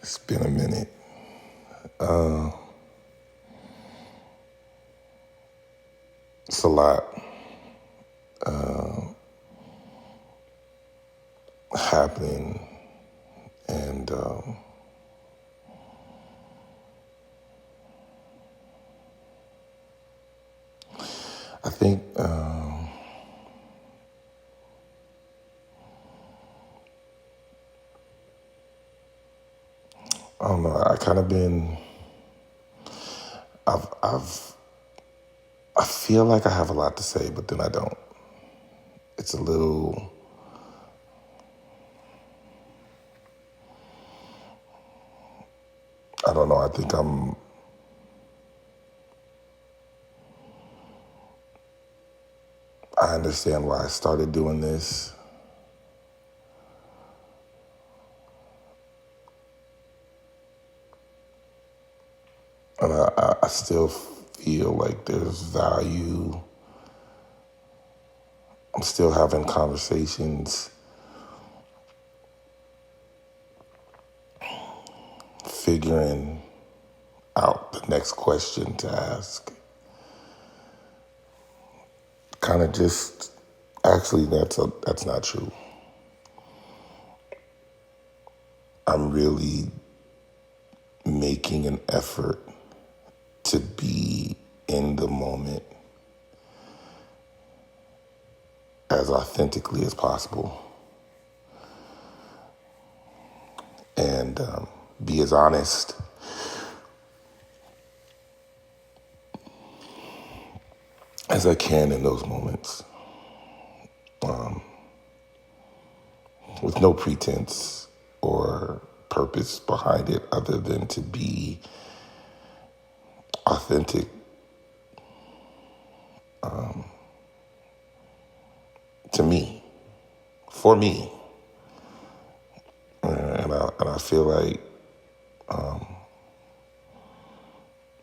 It's been a minute. It's a lot happening, and I think I don't know. I kind of been. I've. I feel like I have a lot to say, but then I don't. It's a little. I don't know. I think I'm. I understand why I started doing this. And I still feel like there's value. I'm still having conversations, figuring out the next question to ask. Kind of just, actually, that's not true. I'm really making an effort to be in the moment as authentically as possible and be as honest as I can in those moments, with no pretense or purpose behind it other than to be authentic to me, for me. And I feel like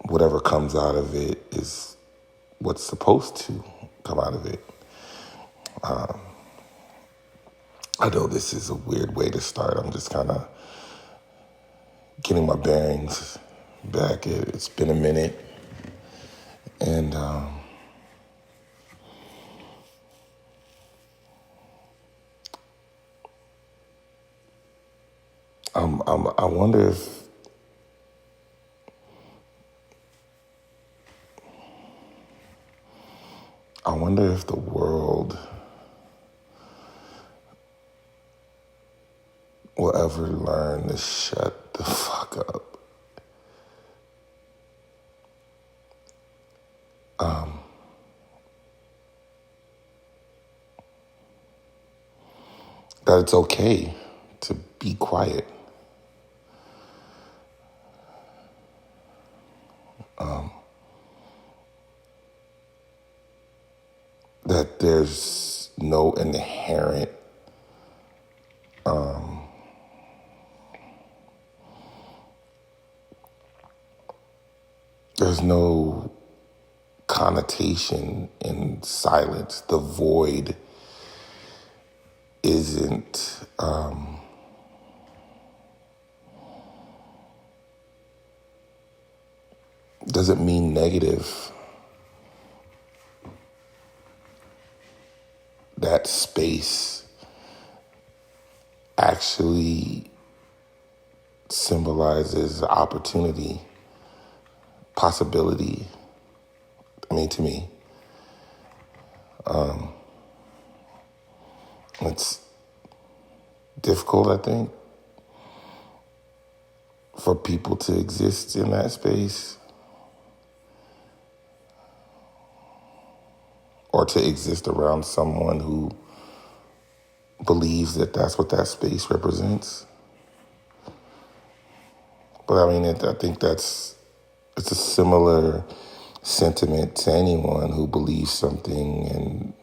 whatever comes out of it is what's supposed to come out of it. I know this is a weird way to start. I'm just kind of getting my bearings back. It's been a minute. And I wonder if the world will ever learn to shut the fuck up. That it's okay to be quiet. That there's no inherent there's no connotation in silence. The void isn't doesn't mean negative. That space actually symbolizes opportunity, possibility. I mean, to me, it's difficult, I think, for people to exist in that space or to exist around someone who believes that that's what that space represents. But I mean, I think it's a similar sentiment to anyone who believes something, and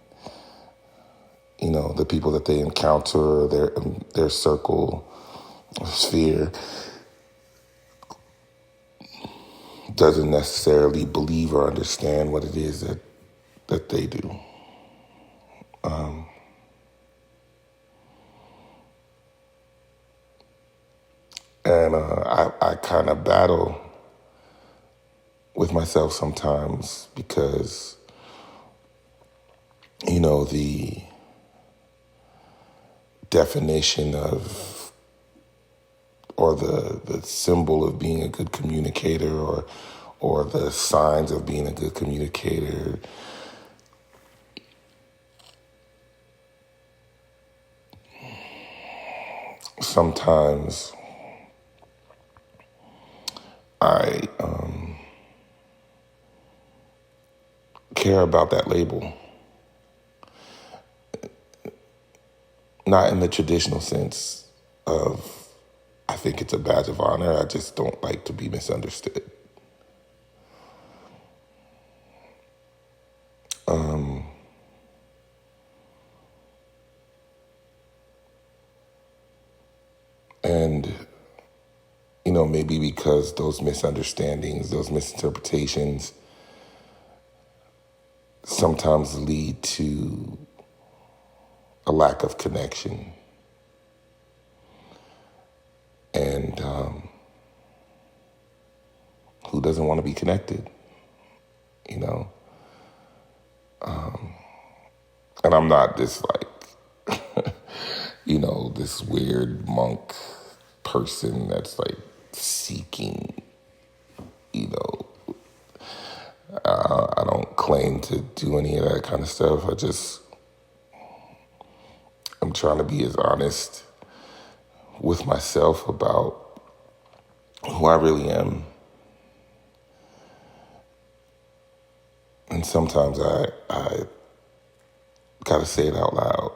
the people that they encounter, their circle, sphere, doesn't necessarily believe or understand what it is that they do. And I kind of battle with myself sometimes because, the definition of, or the symbol of being a good communicator, or the signs of being a good communicator, sometimes I care about that label. Not in the traditional sense of, I think it's a badge of honor. I just don't like to be misunderstood. And, maybe because those misunderstandings, those misinterpretations sometimes lead to a lack of connection. And who doesn't want to be connected, you know? And I'm not this this weird monk person that's like seeking, you know, I don't claim to do any of that kind of stuff. I'm trying to be as honest with myself about who I really am. And sometimes I gotta say it out loud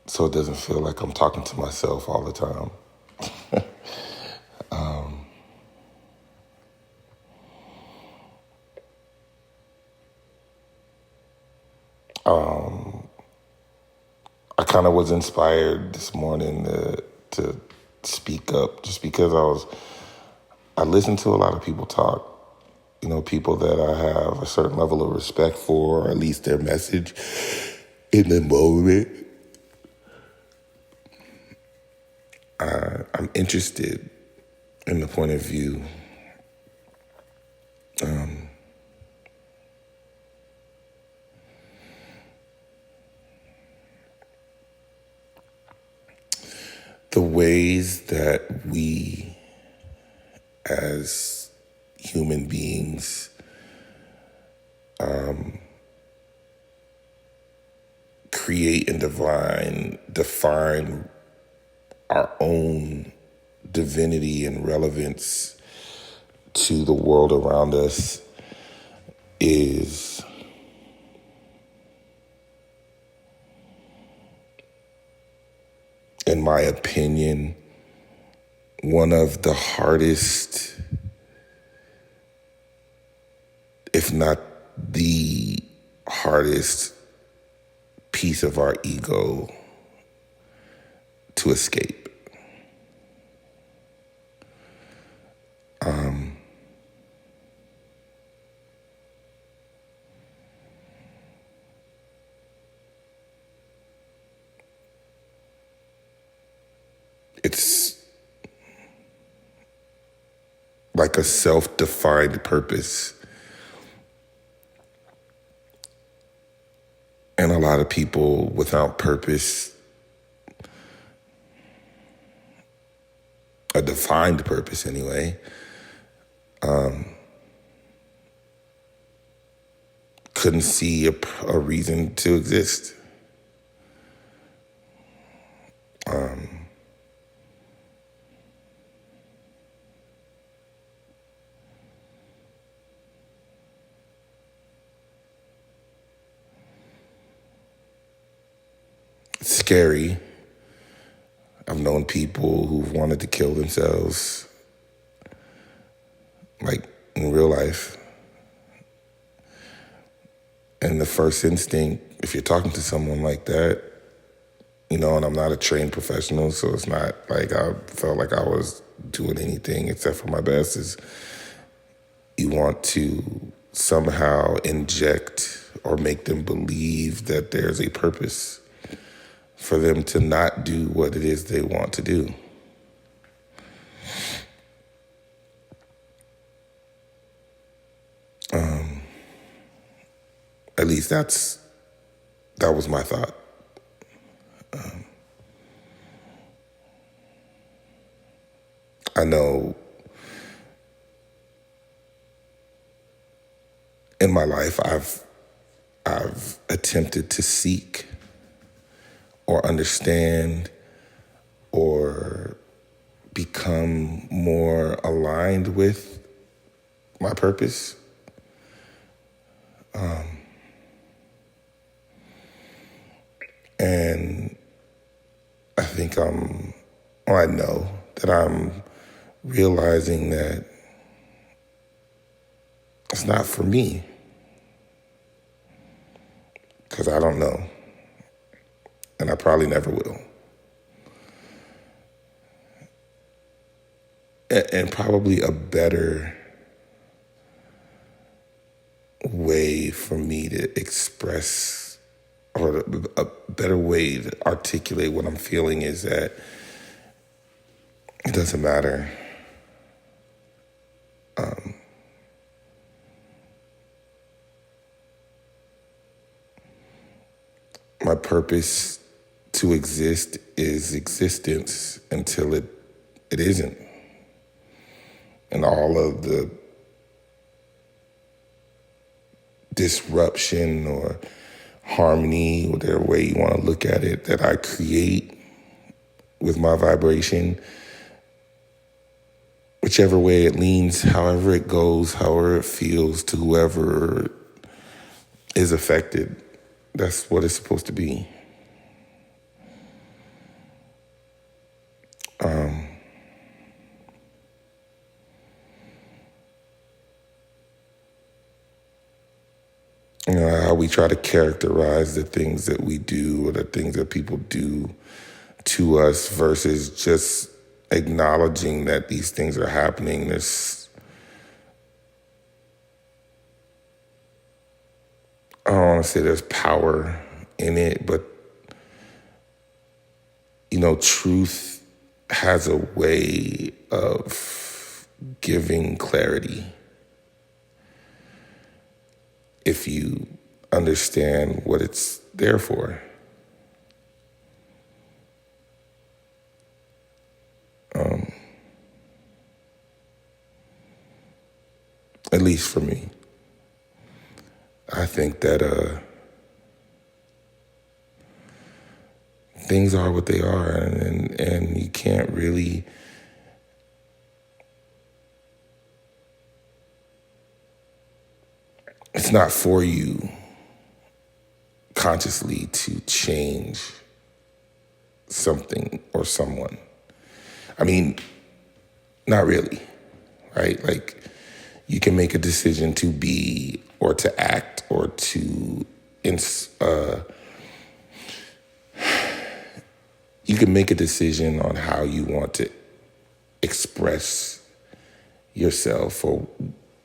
so it doesn't feel like I'm talking to myself all the time. I kind of was inspired this morning to speak up just because I listened to a lot of people talk, people that I have a certain level of respect for, or at least their message in the moment. I'm interested in the point of view. The ways that we as human beings create and define our own divinity and relevance to the world around us is in my opinion, one of the hardest, if not the hardest piece of our ego to escape. It's like a self-defined purpose. And a lot of people without purpose, a defined purpose anyway, couldn't see a reason to exist. It's scary. I've known people who've wanted to kill themselves, like in real life. And the first instinct, if you're talking to someone like that, and I'm not a trained professional, so it's not like I felt like I was doing anything except for my best, is you want to somehow inject or make them believe that there's a purpose for them to not do what it is they want to do. At least that was my thought. I know in my life I've attempted to seek or understand or become more aligned with my purpose. And I think I know that I'm realizing that it's not for me, because I don't know, and I probably never will. And probably a better way for me to express, or a better way to articulate what I'm feeling, is that it doesn't matter my purpose to exist is existence until it isn't. And all of the disruption or harmony, whatever way you want to look at it, that I create with my vibration, whichever way it leans, however it goes, however it feels to whoever is affected, that's what it's supposed to be. You know, how we try to characterize the things that we do or the things that people do to us versus just acknowledging that these things are happening. I don't want to say there's power in it, but, you know, truth has a way of giving clarity if you understand what it's there for. At least for me. I think that things are what they are, and you can't really it's not for you consciously to change something or someone. I mean, not really, right? Like, you can make a decision to be or to act or to you can make a decision on how you want to express yourself, or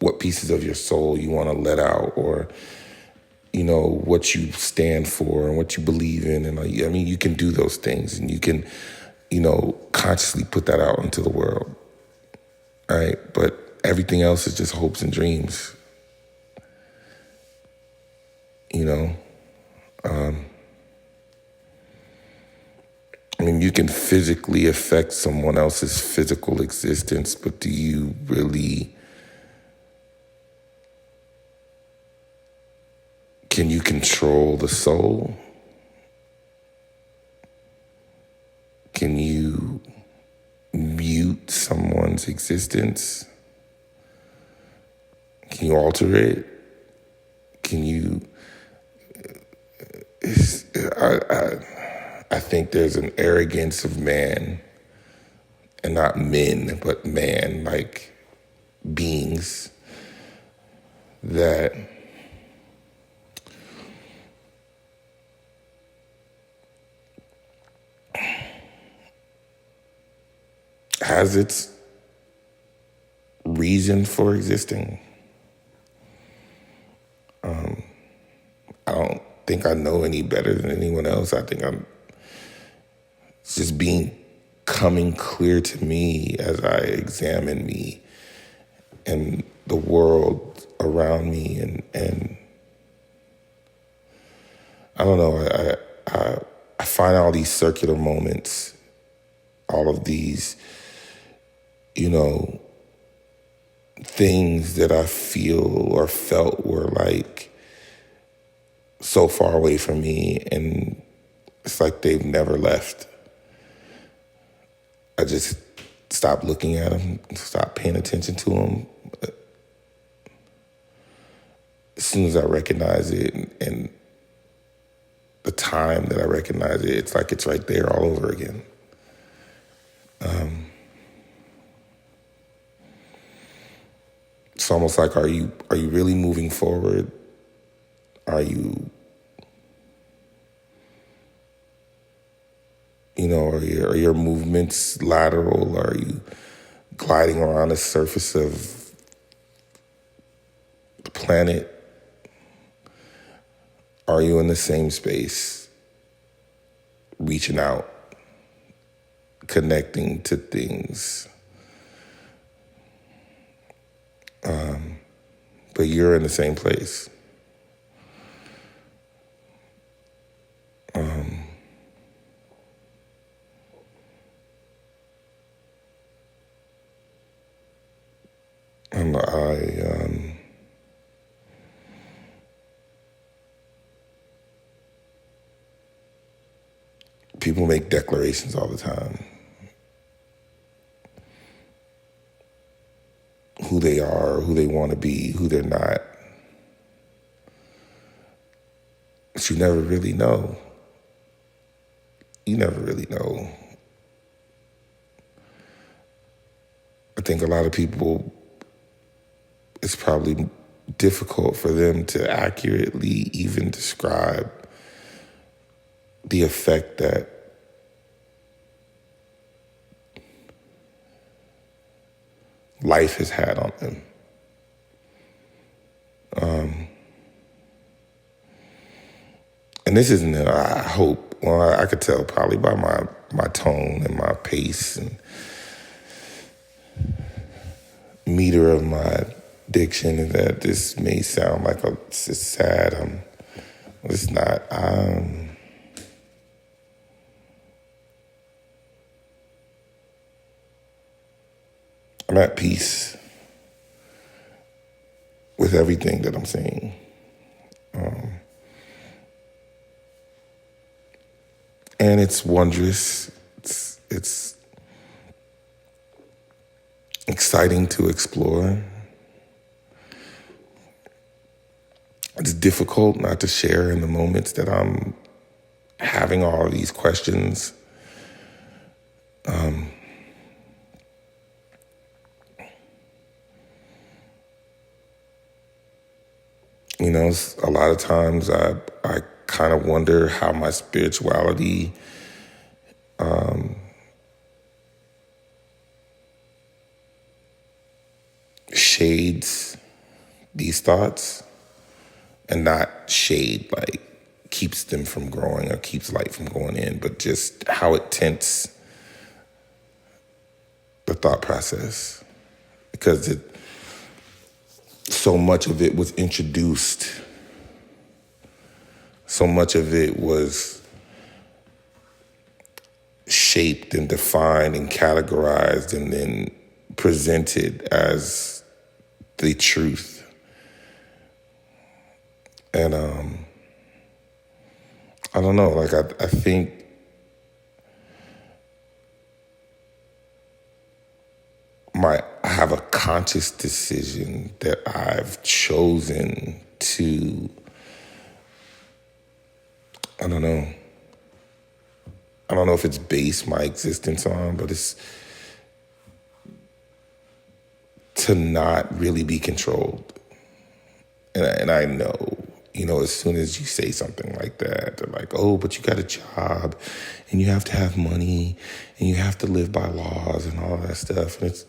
what pieces of your soul you want to let out, or, you know, what you stand for and what you believe in. And I mean, you can do those things, and you can, you know, consciously put that out into the world, right? But everything else is just hopes and dreams, you know? I mean, you can physically affect someone else's physical existence, but do you really, can you control the soul? Can you mute someone's existence? Can you alter it? Can you? I think there's an arrogance of man, and not men, but man, like beings, that has its reason for existing. I don't think I know any better than anyone else. I think just coming clear to me as I examine me and the world around me, and I don't know. I find all these circular moments, all of these, things that I feel or felt were like so far away from me, and it's like they've never left. I just stopped looking at them, stopped paying attention to them. As soon as I recognize it, and the time that I recognize it, it's like it's right there all over again. It's almost like, are you really moving forward? Are you, are your movements lateral? Are you gliding around the surface of the planet? Are you in the same space, reaching out, connecting to things? But you're in the same place. And people make declarations all the time. Who they are, who they want to be, who they're not. But you never really know. You never really know. I think a lot of people, it's probably difficult for them to accurately even describe the effect that life has had on them. And this isn't, I hope, well, I could tell probably by my tone and my pace and meter of my diction that this may sound like it's sad. It's not. I'm at peace with everything that I'm saying. And it's wondrous. It's exciting to explore. It's difficult not to share in the moments that I'm having all of these questions. A lot of times I kind of wonder how my spirituality shades these thoughts, and not shade like keeps them from growing or keeps light from going in, but just how it tints the thought process, because so much of it was introduced. So much of it was shaped and defined and categorized and then presented as the truth. And I don't know, like I think I have a conscious decision that I've chosen to, I don't know if it's based my existence on, but it's to not really be controlled. And I know, as soon as you say something like that, they're like, oh, but you got a job and you have to have money and you have to live by laws and all that stuff. And it's,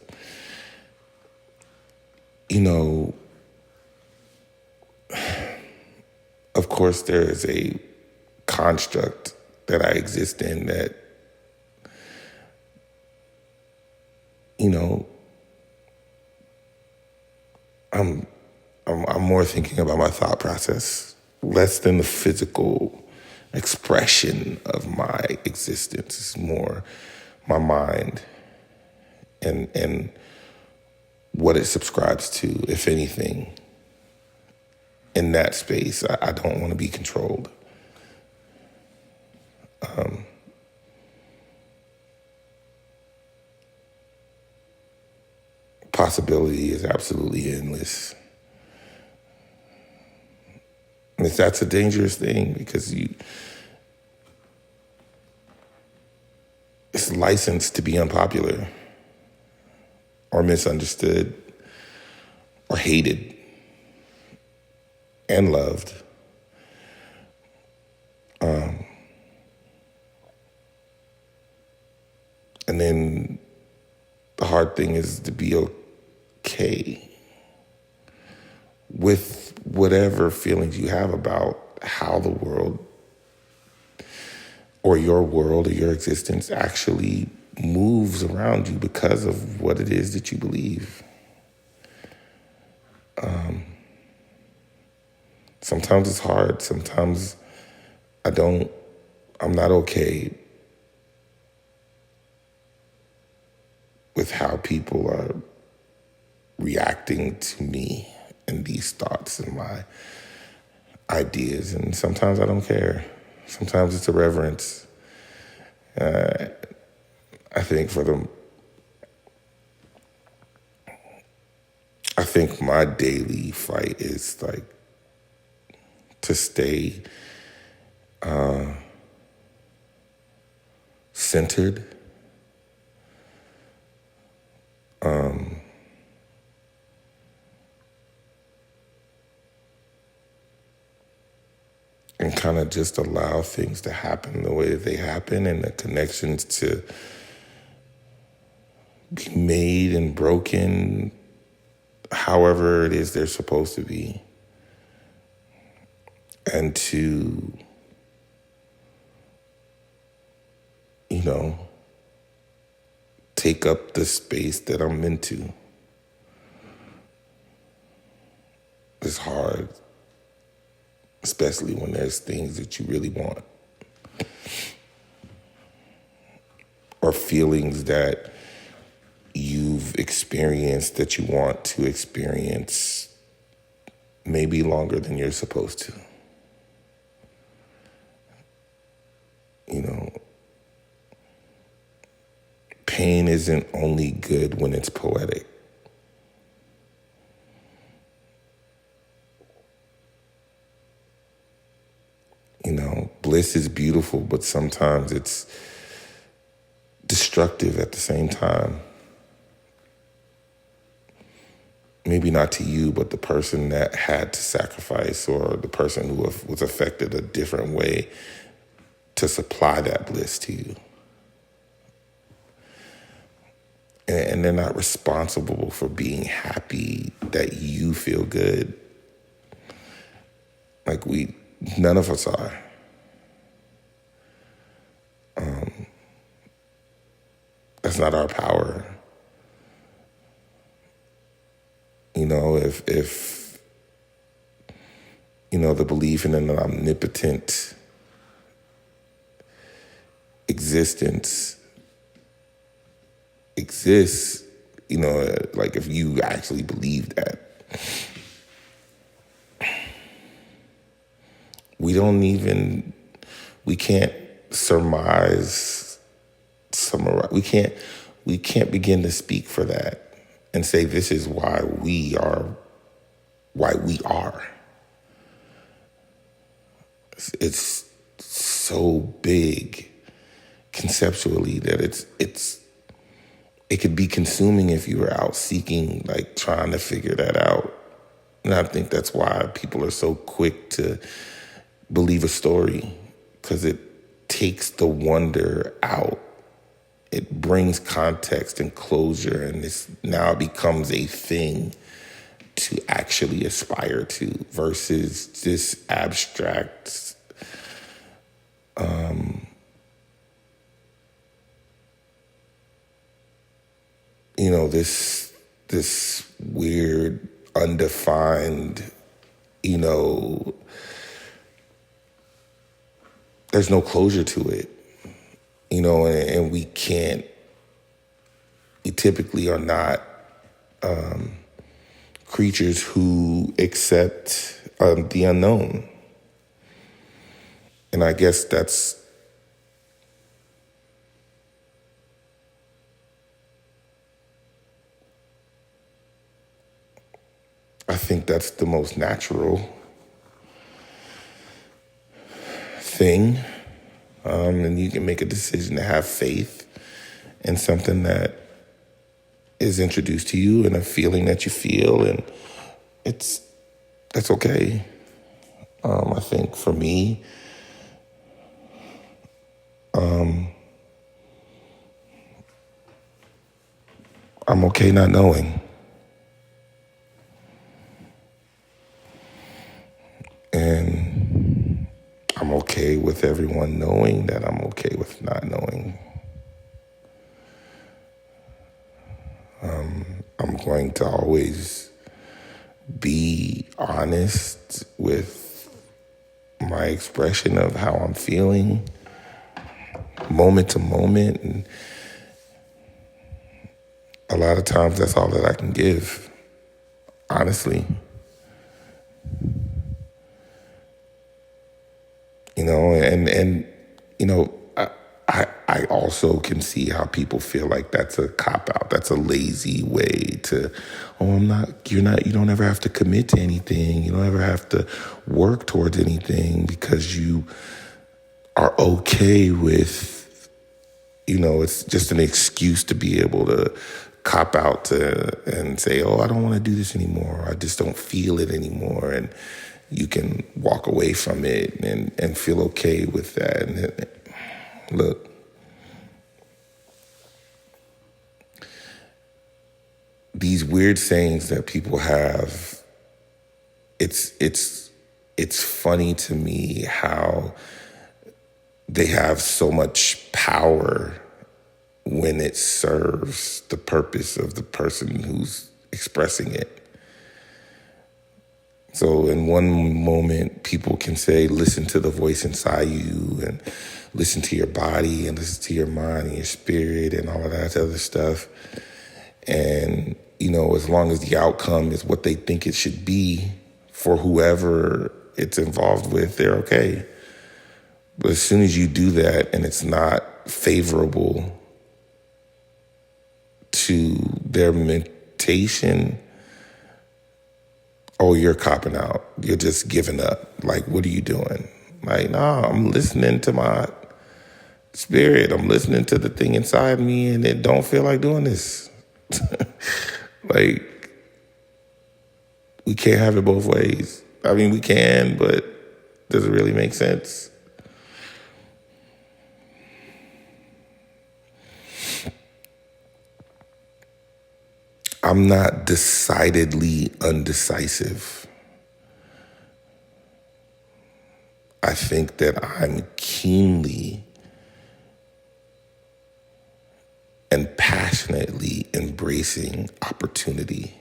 of course there is a construct that I exist in that you know, I'm more thinking about my thought process, less than the physical expression of my existence. It's more my mind and what it subscribes to, if anything. In that space, I don't want to be controlled. Possibility is absolutely endless. And that's a dangerous thing because it's licensed to be unpopular or misunderstood or hated and loved. And then the hard thing is to be okay with whatever feelings you have about how the world or your existence actually moves around you because of what it is that you believe. Sometimes it's hard. Sometimes I'm not okay with how people are reacting to me and these thoughts and my ideas. And sometimes I don't care. Sometimes it's irreverence. I think my daily fight is like to stay centered, and kind of just allow things to happen the way that they happen and the connections to be made and broken however it is they're supposed to be. And to, take up the space that I'm into. It's hard, especially when there's things that you really want or feelings that you've experienced that you want to experience maybe longer than you're supposed to. Pain isn't only good when it's poetic. Bliss is beautiful, but sometimes it's destructive at the same time. Maybe not to you, but the person that had to sacrifice or the person who was affected a different way to supply that bliss to you. And they're not responsible for being happy that you feel good. Like none of us are. That's not our power. If the belief in an omnipotent existence exists, like if you actually believe that, we can't summarize, we can't begin to speak for that and say this is why we are. It's so big conceptually that it could be consuming if you were out seeking, like trying to figure that out. And I think that's why people are so quick to believe a story, because it takes the wonder out. It brings context and closure, and now it becomes a thing to actually aspire to versus this abstract this weird, undefined, you know, there's no closure to it, and we can't, we typically are not creatures who accept the unknown. And I guess I think that's the most natural thing. And you can make a decision to have faith in something that is introduced to you and a feeling that you feel, and that's okay. I think for me, I'm okay not knowing. And I'm okay with everyone knowing that I'm okay with not knowing. I'm going to always be honest with my expression of how I'm feeling moment to moment. And a lot of times that's all that I can give, honestly. And I also can see how people feel like that's a cop out. That's a lazy way to, you don't ever have to commit to anything. You don't ever have to work towards anything because you are okay with, it's just an excuse to be able to cop out and say, I don't want to do this anymore. I just don't feel it anymore. And you can walk away from it and feel okay with that. And look, these weird sayings that people have, it's funny to me how they have so much power when it serves the purpose of the person who's expressing it. So in one moment, people can say, listen to the voice inside you and listen to your body and listen to your mind and your spirit and all of that other stuff. And, as long as the outcome is what they think it should be for whoever it's involved with, they're okay. But as soon as you do that and it's not favorable to their mentation, you're copping out. You're just giving up. Like, what are you doing? Like, nah, I'm listening to my spirit. I'm listening to the thing inside me, and it don't feel like doing this. Like, we can't have it both ways. I mean, we can, but does it really make sense? I'm not decidedly undecisive. I think that I'm keenly and passionately embracing opportunity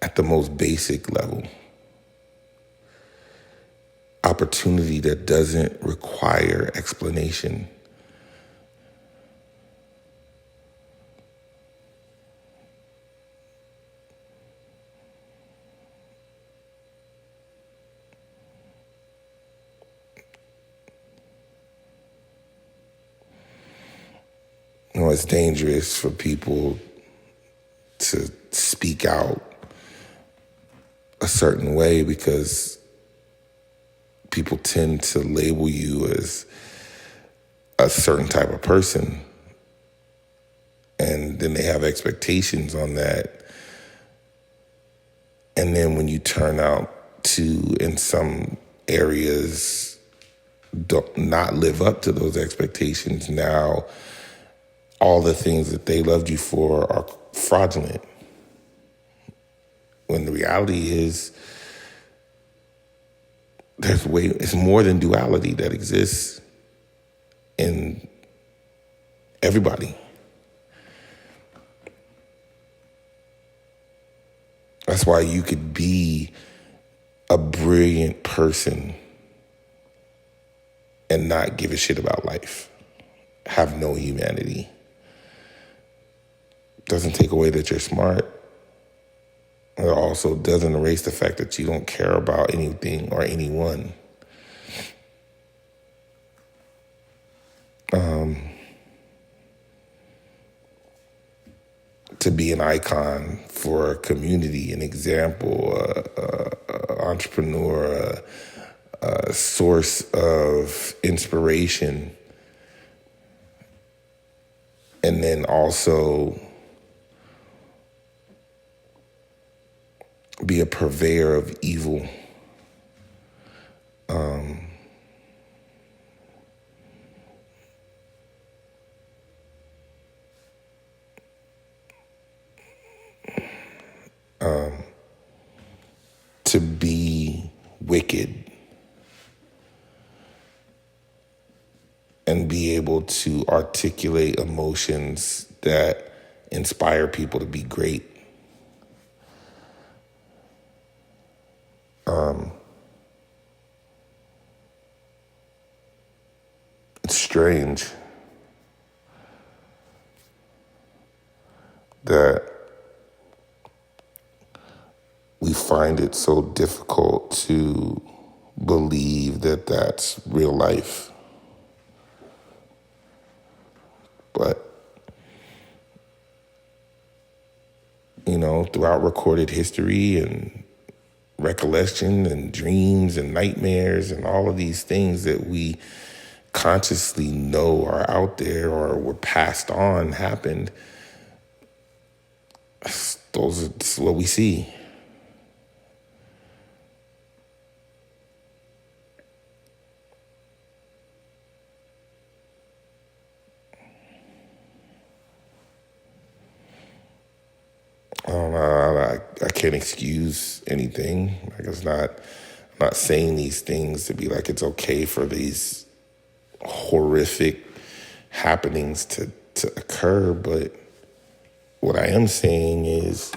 at the most basic level. Opportunity that doesn't require explanation. It's dangerous for people to speak out a certain way because people tend to label you as a certain type of person. And then they have expectations on that. And then when you turn out to, in some areas, not live up to those expectations, now all the things that they loved you for are fraudulent. When the reality is, it's more than duality that exists in everybody. That's why you could be a brilliant person and not give a shit about life, have no humanity. Doesn't take away that you're smart. It also doesn't erase the fact that you don't care about anything or anyone. To be an icon for a community, an example, entrepreneur, a source of inspiration, and then also be a purveyor of evil. To be wicked and be able to articulate emotions that inspire people to be great. It's strange that we find it so difficult to believe that that's real life. But, throughout recorded history and recollection and dreams and nightmares and all of these things that we consciously know are out there or were passed on happened, this is what we see. I can't excuse anything. I'm not saying these things to be like it's okay for these horrific happenings to occur, but what I am saying is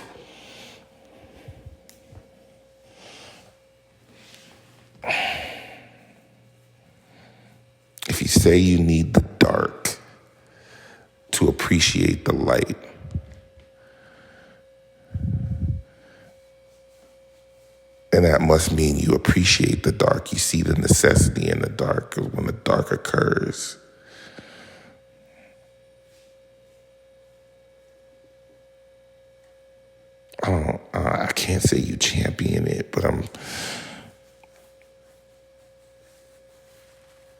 if you say you need the dark to appreciate the light, and that must mean you appreciate the dark. You see the necessity in the dark when the dark occurs. I can't say you champion it, but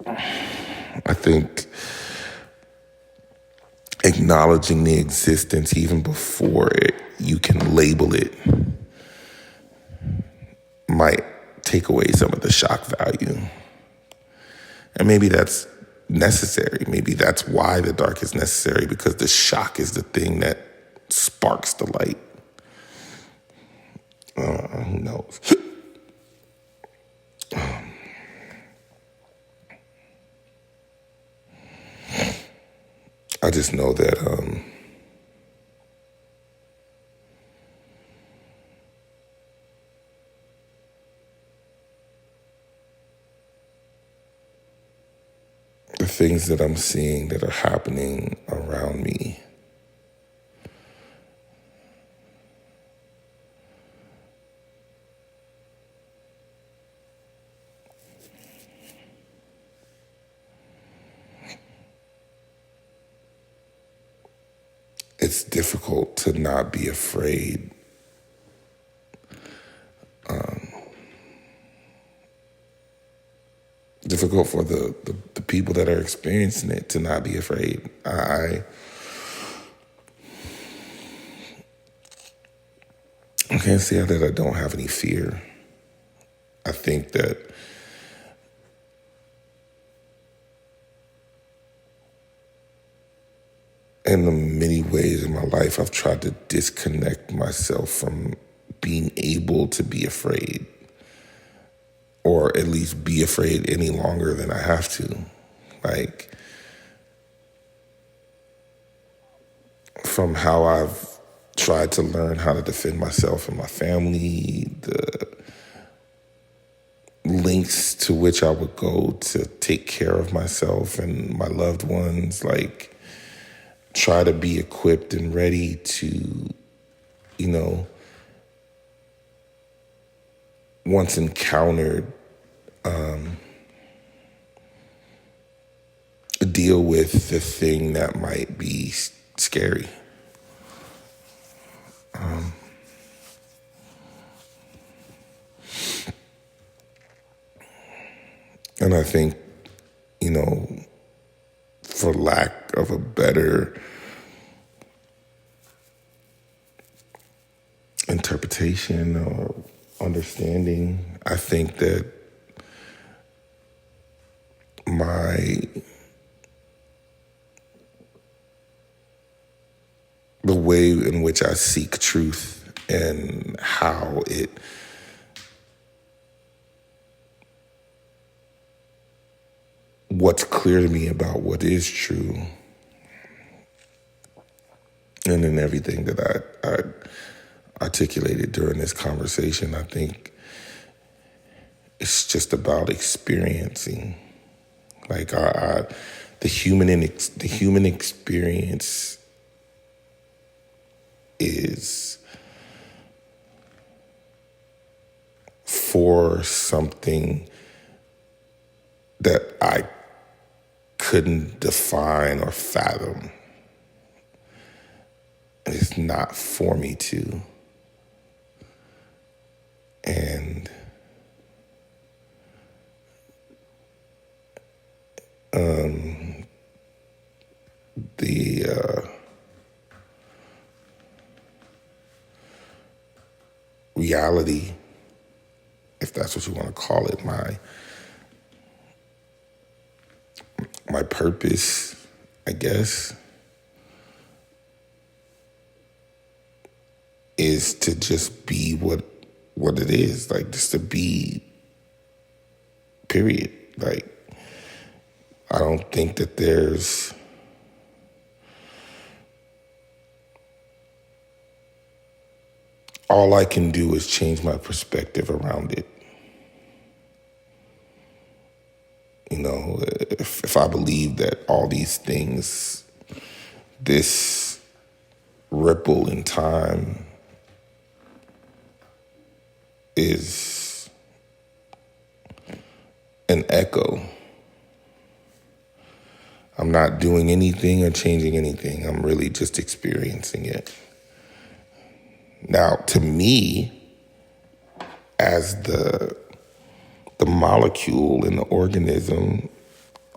I think acknowledging the existence even before you can label it might take away some of the shock value. And maybe that's necessary. Maybe that's why the dark is necessary, because the shock is the thing that sparks the light. Who knows? I just know that the things that I'm seeing that are happening around me it's difficult to not be afraid. Difficult for the people that are experiencing it to not be afraid. I can't say that I don't have any fear. I think that in the many ways in my life, I've tried to disconnect myself from being able to be afraid, or at least be afraid any longer than I have to. Like, from how I've tried to learn how to defend myself and my family, the lengths to which I would go to take care of myself and my loved ones, like try to be equipped and ready to, once encountered, deal with the thing that might be scary. And I think, for lack of a better interpretation or understanding, I think that the way in which I seek truth and how what's clear to me about what is true, and in everything that I articulated during this conversation, I think it's just about experiencing, like the human experience is for something that I couldn't define or fathom. And it's not for me to. And the reality, if that's what you want to call it, my purpose, I guess, is to just be what it is, like just to be, period. Like, I don't think that there's all I can do is change my perspective around it. If I believe that all these things, this ripple in time is an echo, I'm not doing anything or changing anything. I'm really just experiencing it. Now, to me, as the molecule in the organism,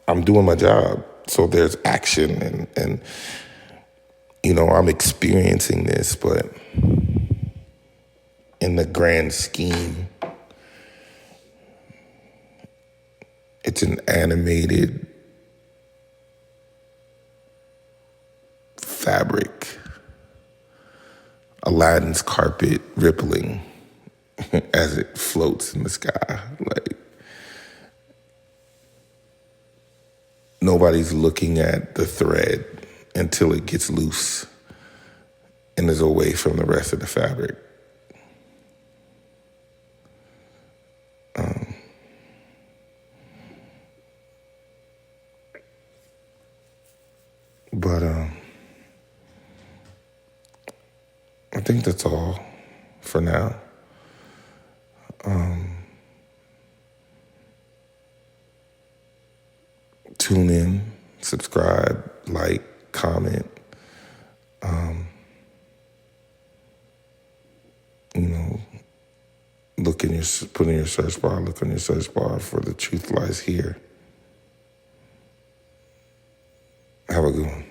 I'm doing my job. So there's action and I'm experiencing this, but in the grand scheme, it's an animated fabric, Aladdin's carpet rippling as it floats in the sky. Like, nobody's looking at the thread until it gets loose and is away from the rest of the fabric. But I think that's all for now. Tune in, subscribe, like, comment. Put in your search bar, look on your search bar for The Truth Lies Here. Have a good one.